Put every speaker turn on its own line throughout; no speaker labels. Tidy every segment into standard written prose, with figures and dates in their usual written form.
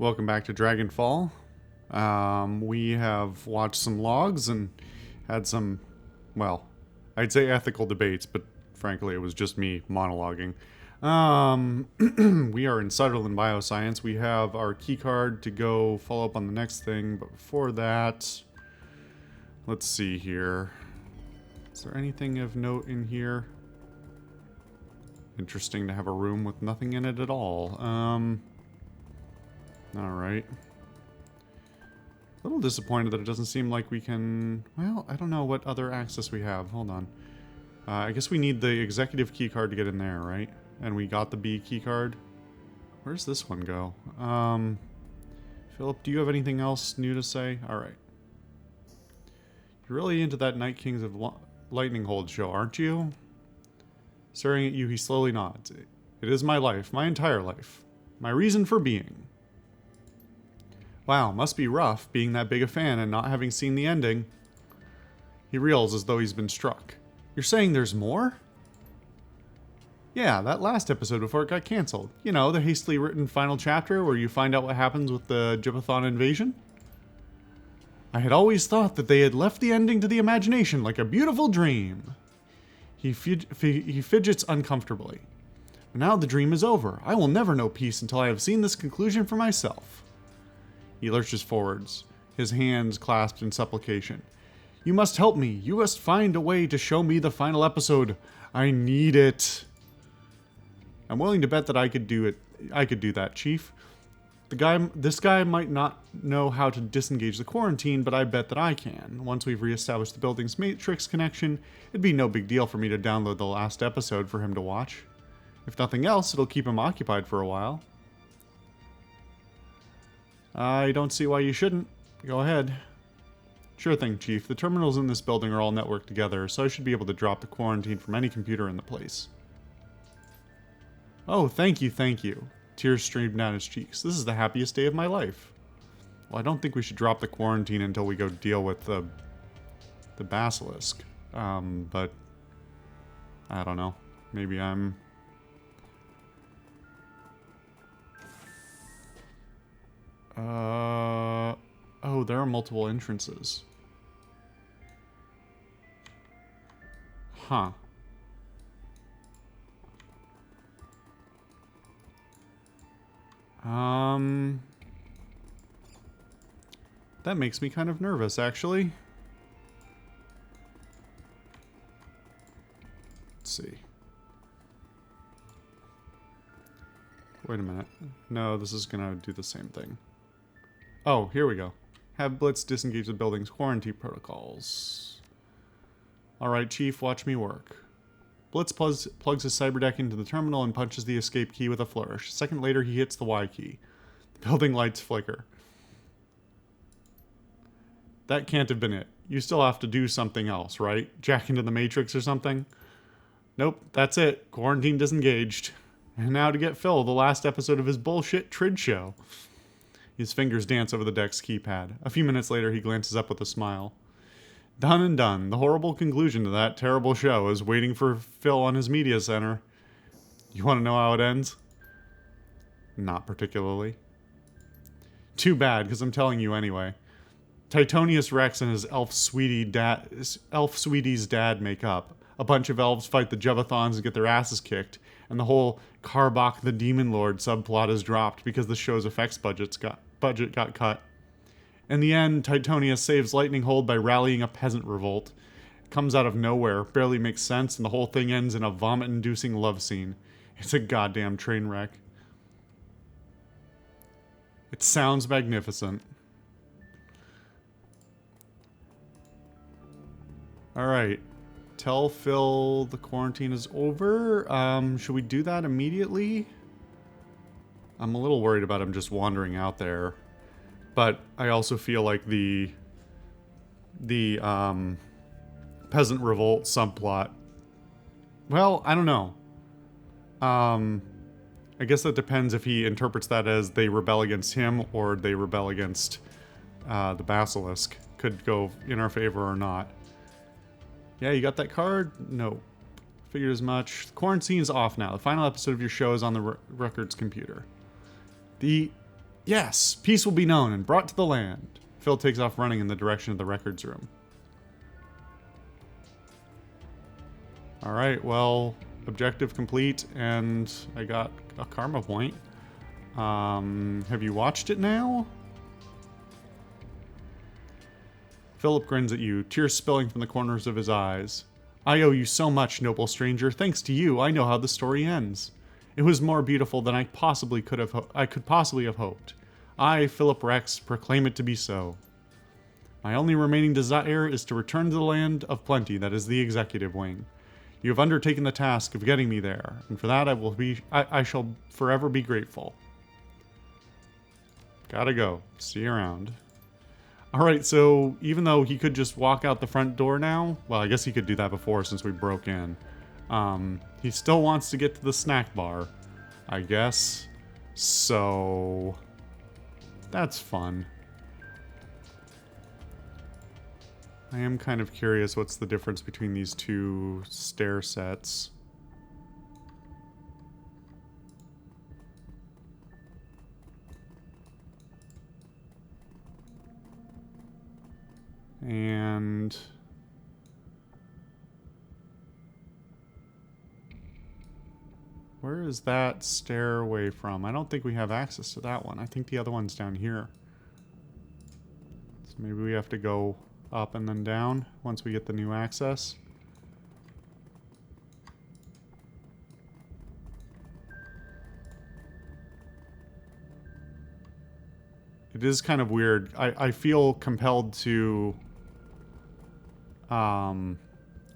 Welcome back to Dragonfall. We have watched some logs and had some, well, I'd say ethical debates, but frankly it was just me monologuing. We are in Shadowrun Bioscience. We have our keycard to go follow up on the next thing, but before that, let's see here. Is there anything of note in here? Interesting to have a room with nothing in it at all. Alright. A little disappointed that it doesn't seem like we can... Well, I don't know what other access we have. Hold on. I guess we need the executive keycard to get in there, right? And we got the B keycard. Where's this one go? Philip, do you have anything else new to say? Alright. You're really into that Night Kings of Lightning Hold show, aren't you? Staring at you, he slowly nods. It is my life, my entire life. My reason for being. Wow, must be rough, being that big a fan and not having seen the ending. He reels as though he's been struck. You're saying there's more? Yeah, that last episode before it got cancelled. You know, the hastily written final chapter where you find out what happens with the Jibbathon invasion? I had always thought that they had left the ending to the imagination like a beautiful dream. He fidgets uncomfortably. Now the dream is over. I will never know peace until I have seen this conclusion for myself. He lurches forwards, his hands clasped in supplication. You must help me. You must find a way to show me the final episode. I need it. I'm willing to bet that I could do it. I could do that, Chief. This guy might not know how to disengage the quarantine, but I bet that I can. Once we've reestablished the building's matrix connection, it'd be no big deal for me to download the last episode for him to watch. If nothing else, it'll keep him occupied for a while. I don't see why you shouldn't. Go ahead. Sure thing, Chief. The terminals in this building are all networked together, so I should be able to drop the quarantine from any computer in the place. Oh, thank you, thank you. Tears streamed down his cheeks. This is the happiest day of my life. Well, I don't think we should drop the quarantine until we go deal with the basilisk. But I don't know. Maybe I'm... Oh, there are multiple entrances. Huh. That makes me kind of nervous, actually. Let's see. Wait a minute. No, this is gonna do the same thing. Oh, here we go. Have Blitz disengage the building's quarantine protocols. Alright, Chief, watch me work. Blitz plugs his cyberdeck into the terminal and punches the escape key with a flourish. A second later, he hits the Y key. The building lights flicker. That can't have been it. You still have to do something else, right? Jack into the Matrix or something? Nope, that's it. Quarantine disengaged. And now to get Phil, the last episode of his bullshit Trid show. His fingers dance over the deck's keypad. A few minutes later, he glances up with a smile. Done and done. The horrible conclusion to that terrible show is waiting for Phil on his media center. You want to know how it ends? Not particularly. Too bad, because I'm telling you anyway. Titonius Rex and his elf sweetie's dad make up. A bunch of elves fight the Jibbathons and get their asses kicked, and the whole Karbach the Demon Lord subplot is dropped because the show's effects budget got cut. In the end, Titonius saves Lightning Hold by rallying a peasant revolt. It comes out of nowhere, barely makes sense, and the whole thing ends in a vomit-inducing love scene. It's a goddamn train wreck. It sounds magnificent. Alright. Tell Phil the quarantine is over. Should we do that immediately? I'm a little worried about him just wandering out there. But I also feel like the peasant revolt subplot. Well, I don't know. I guess that depends if he interprets that as they rebel against him or they rebel against the basilisk. Could go in our favor or not. Yeah, you got that card? No. Figured as much. The quarantine's off now. The final episode of your show is on the records computer. The Yes, peace will be known and brought to the land. Phil takes off running in the direction of the records room. Alright, well, objective complete, and I got a karma point. Have you watched it now? Philip grins at you, tears spilling from the corners of his eyes. I owe you so much, noble stranger. Thanks to you, I know how the story ends. It was more beautiful than I could possibly have hoped. I, Philip Rex, proclaim it to be so. My only remaining desire is to return to the land of plenty that is the executive wing. You have undertaken the task of getting me there, and for that I shall forever be grateful. Gotta go. See you around. Alright, so even though he could just walk out the front door now, well, I guess he could do that before since we broke in, he still wants to get to the snack bar, I guess. So that's fun. I am kind of curious what's the difference between these two stair sets. And where is that stairway from? I don't think we have access to that one. I think the other one's down here. So maybe we have to go up and then down once we get the new access. It is kind of weird. I feel compelled to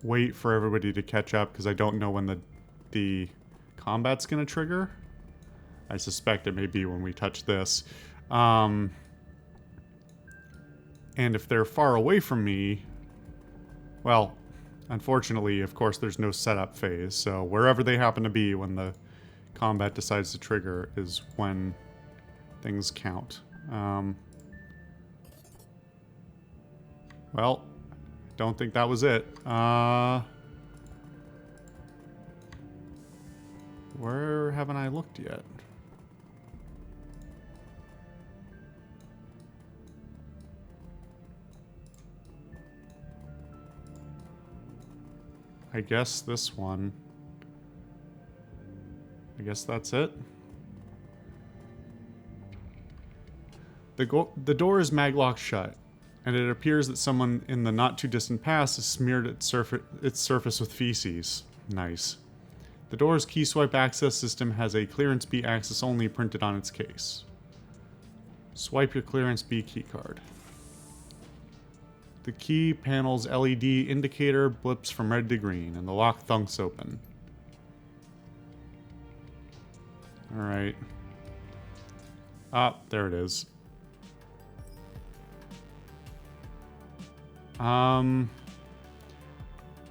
wait for everybody to catch up because I don't know when the combat's gonna trigger. I suspect it may be when we touch this. And if they're far away from me, well, unfortunately, of course, there's no setup phase. So wherever they happen to be when the combat decides to trigger is when things count. Well, don't think that was it. Where haven't I looked yet? I guess this one. I guess that's it. The door is maglocked shut, and it appears that someone in the not-too-distant past has smeared its surface with feces. Nice. The door's key swipe access system has a clearance B access only printed on its case. Swipe your clearance B keycard. The key panel's LED indicator blips from red to green, and the lock thunks open. Alright. Ah, there it is.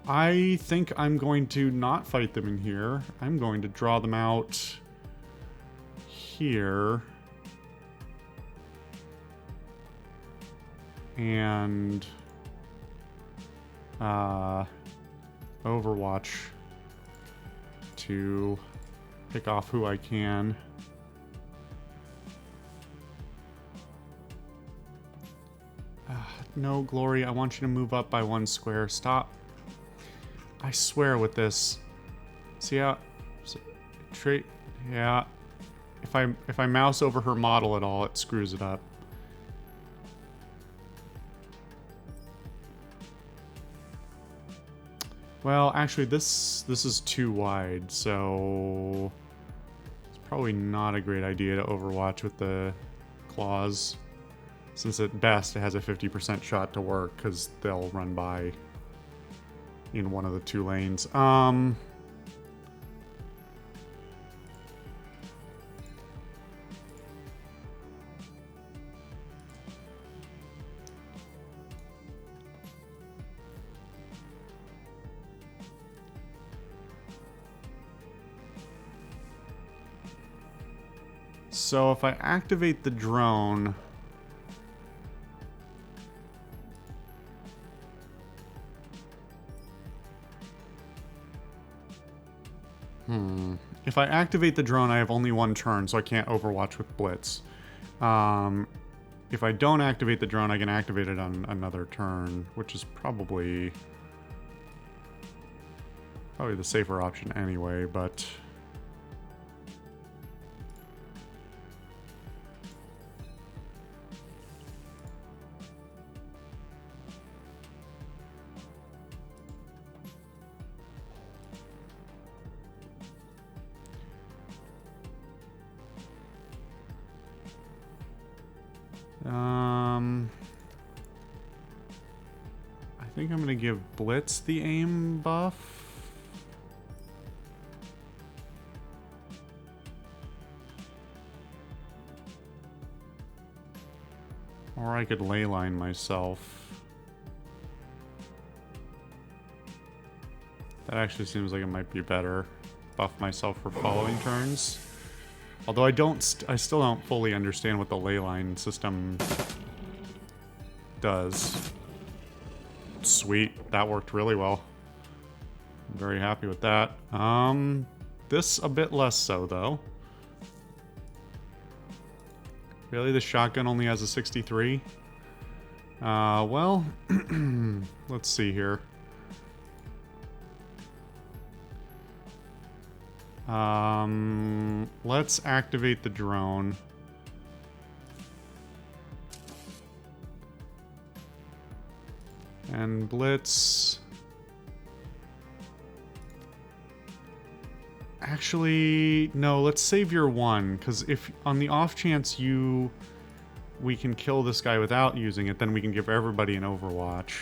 I think I'm going to not fight them in here. I'm going to draw them out here. And Overwatch to pick off who I can. No, Glory, I want you to move up by 1 square. Stop. I swear with this. See how... yeah. If I mouse over her model at all, it screws it up. Well, actually, this is too wide, so... it's probably not a great idea to overwatch with the claws. Since at best it has a 50% shot to work, because they'll run by in one of the 2 lanes. So if I activate the drone... If I activate the drone, I have only 1 turn, so I can't overwatch with Blitz. If I don't activate the drone, I can activate it on another turn, which is probably the safer option anyway, but... I think I'm gonna give Blitz the aim buff. Or I could leyline myself. That actually seems like it might be better. Buff myself for following turns. Although I still don't fully understand what the leyline system does. Sweet, that worked really well. I'm very happy with that. This a bit less so though. Really, the shotgun only has a 63? Well, let's see here. Let's activate the drone. And Blitz... Actually, no, let's save your one, because if on the off chance we can kill this guy without using it, then we can give everybody an Overwatch.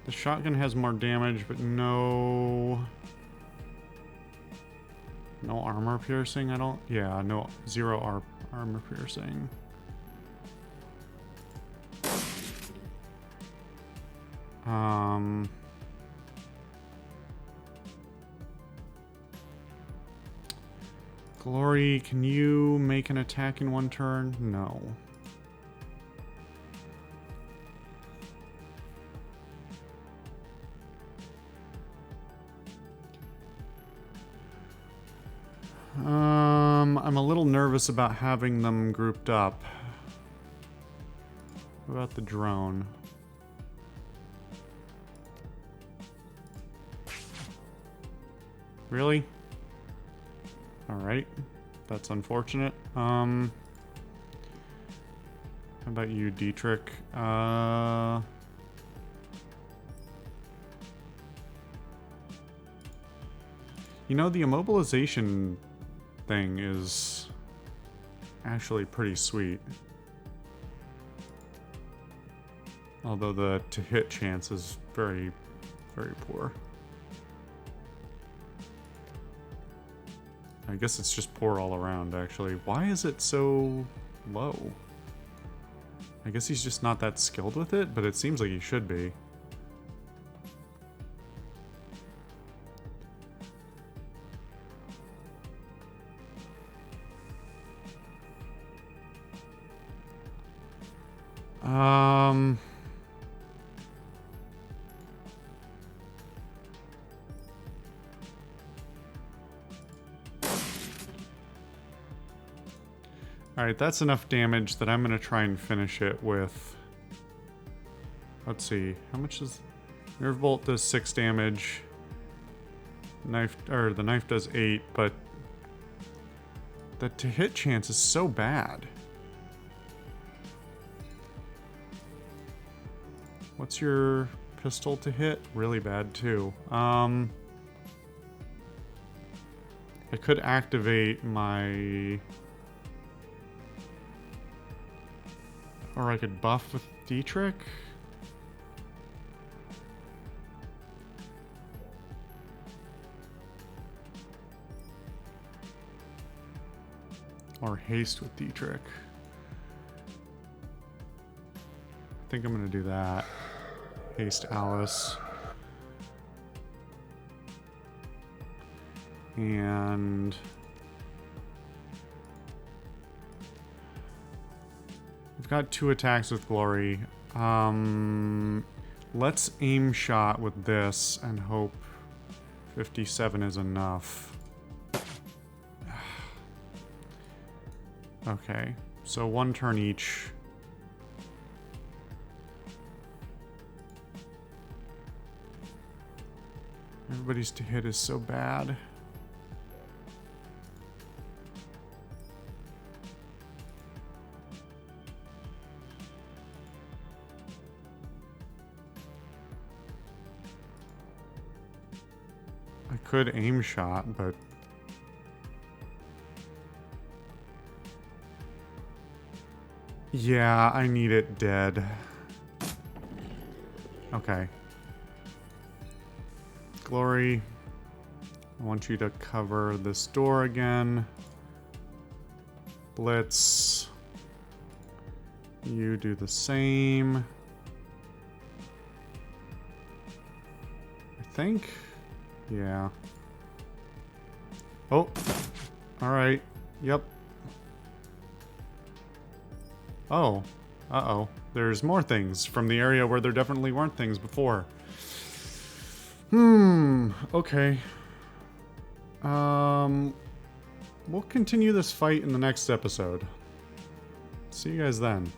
The shotgun has more damage, but no armor piercing, no, 0 armor piercing. Glory, can you make an attack in one turn? No. I'm a little nervous about having them grouped up. What about the drone? Really? Alright. That's unfortunate. How about you, Dietrich? You know, the immobilization thing is actually pretty sweet. Although the to-hit chance is very, very poor. I guess it's just poor all around, actually. Why is it so low? I guess he's just not that skilled with it, but it seems like he should be. Alright, that's enough damage that I'm gonna try and finish it with... Let's see, how much is... Nerve Bolt does 6 damage. The knife does 8, but... The to-hit chance is so bad. What's your pistol to hit? Really bad, too. I could activate my... Or I could buff with Dietrich? Or haste with Dietrich. I think I'm gonna do that. Haste Alice. And... I've got 2 attacks with Glory. Let's aim shot with this and hope 57 is enough. Okay, so 1 turn each. Everybody's to hit is so bad. I could aim shot, but yeah, I need it dead. Okay. Glory, I want you to cover this door again. Blitz, you do the same. I think, yeah. Oh, all right, yep. Oh, uh-oh. There's more things from the area where there definitely weren't things before. Okay. We'll continue this fight in the next episode. See you guys then.